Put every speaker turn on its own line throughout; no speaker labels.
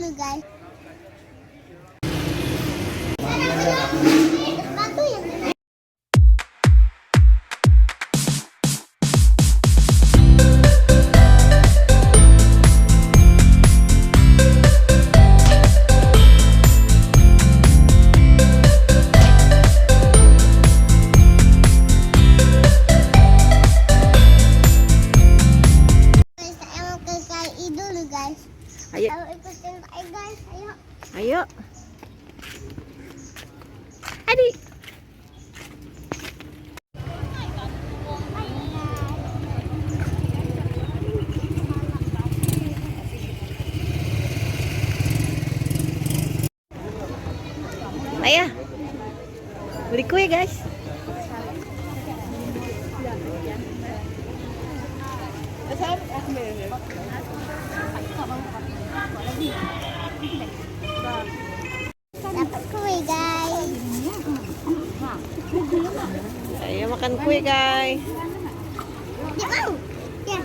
dulu guys.
Ayo.
Ikutin saya guys, ayo.
Ayo. Adik. Ayah. Beli kue guys.
Dapat kue guys.
Saya makan kue guys.
Dia mau? Ya.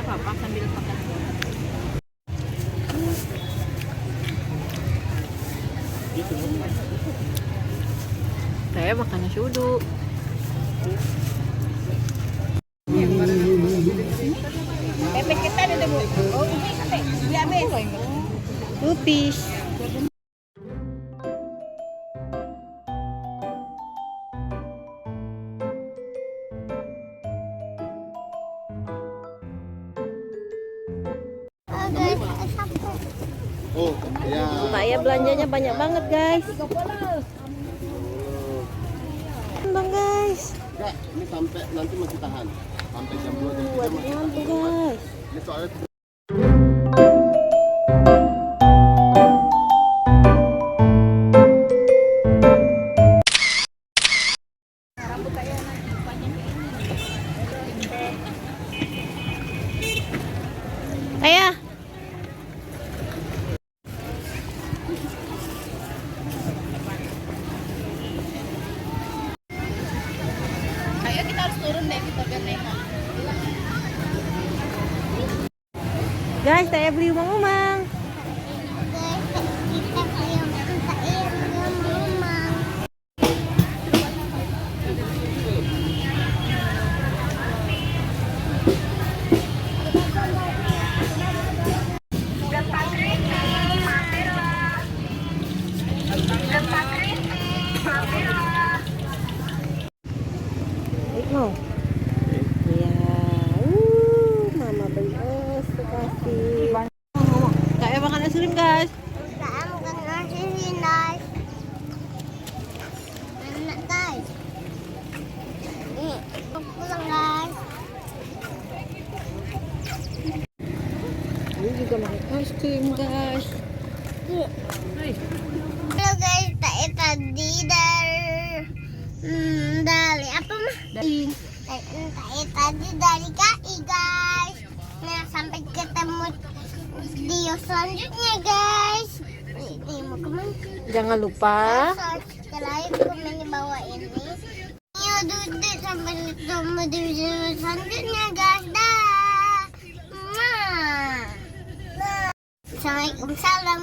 Apa sambil makan. Saya makan nasi uduk. Pepes kita ada Bu. Oh, ini sate. Habis. Lupis.
Oh, ya.
Saya belanjanya banyak banget, guys. Bang, guys.
Enggak, ini sampai nanti masih tahan. Sampai jam 2 jam 3 masih tahan.
Guys.
Ini soalnya
Ayah.
Ayo kita harus turun deh kita biar nengok.
Guys, saya beli umang-umang.
Guys, kita yang rumah.
Mau? Iya. Mama beli es kasih. Kayak makan es krim, guys.
Kita makan nasi guys. Enak guys. Nih, kita pulang guys.
Ini juga makan es krim, guys.
Halo guys, tadi dari apa mah? Tadi dari KI guys. Nah, sampai ketemu video selanjutnya guys. Ini mau kemana?
Jangan lupa
Like, komen di bawah ini. Yuk duduk sampai ketemu di video selanjutnya guys. Dah. Assalamualaikum salam.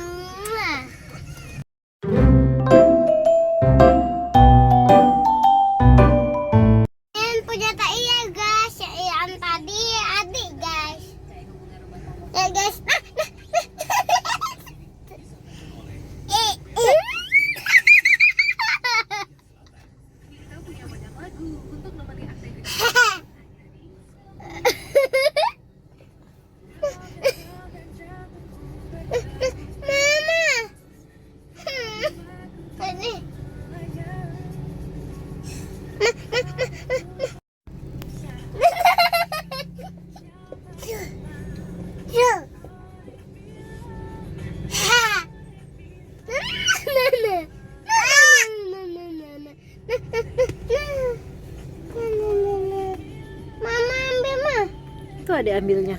adik ambilnya.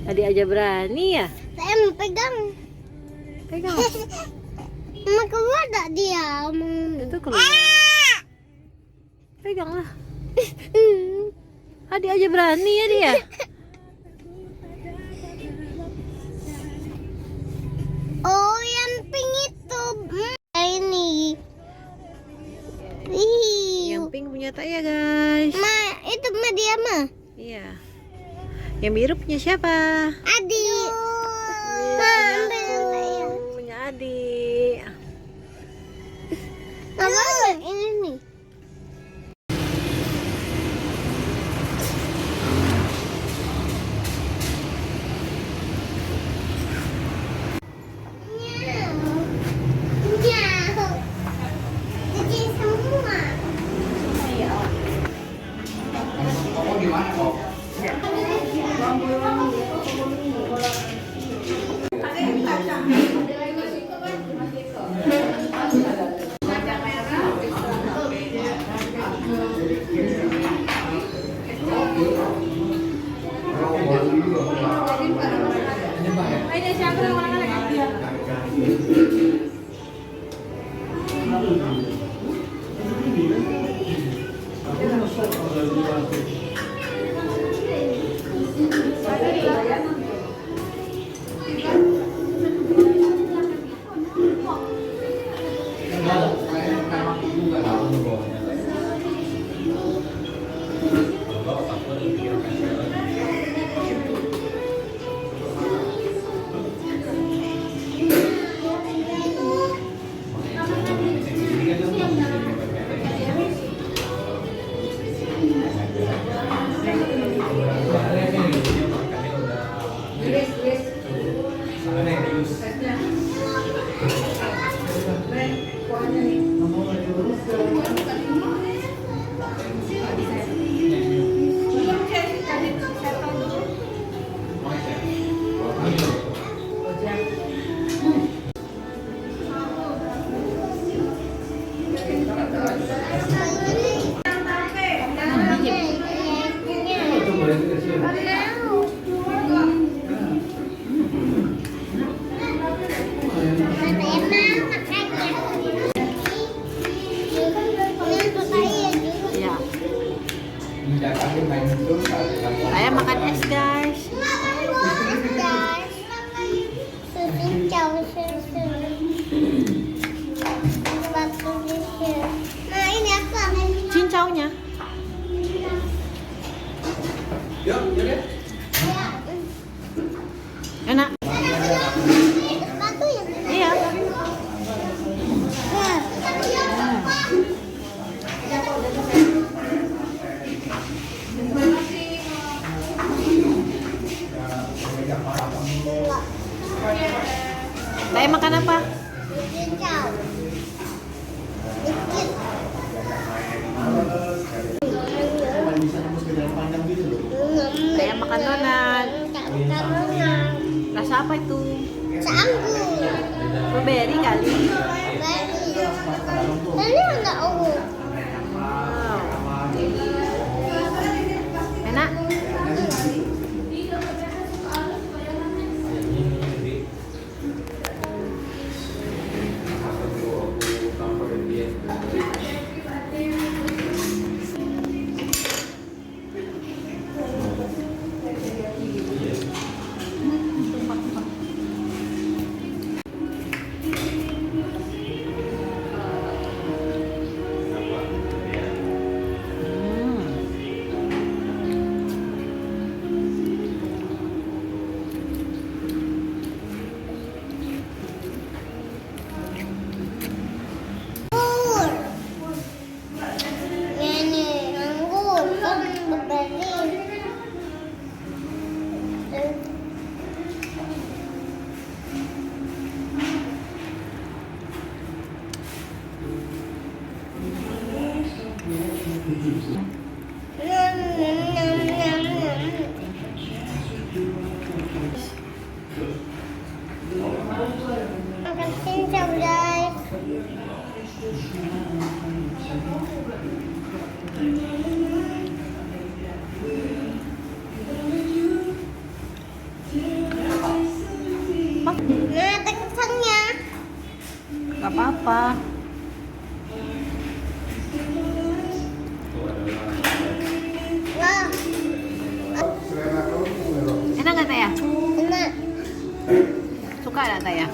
Adik aja berani ya.
Saya mau pegang.
Pegang.
Mama keluar tak dia?
Itu keluar. Peganglah. Adik aja berani ya dia.
Oh, yang pink itu. Ini.
Yang pink punya Taya guys.
Ma, itu mah dia mah.
Iya. Yang biru punya siapa?
Adik. Ma, ambil yang Taya.
Punya adik.
Apa ini nih?
Saya makan es guys.
Nah ini apa?
Cincaunya. Enak.
Batu ya?
Iya. Saya makan apa?
Cincau. Dikit.
Saya makan donat. Rasa apa itu?
Anggur.
Strawberry kali.
Ini enggak ungu.
Wow. Enak.
Anggur. Ini anggur kan berbeda. Makan cincau guys.
apa-apa.
Wah,
Enak nggak Taya?
enak.
Suka nggak Taya?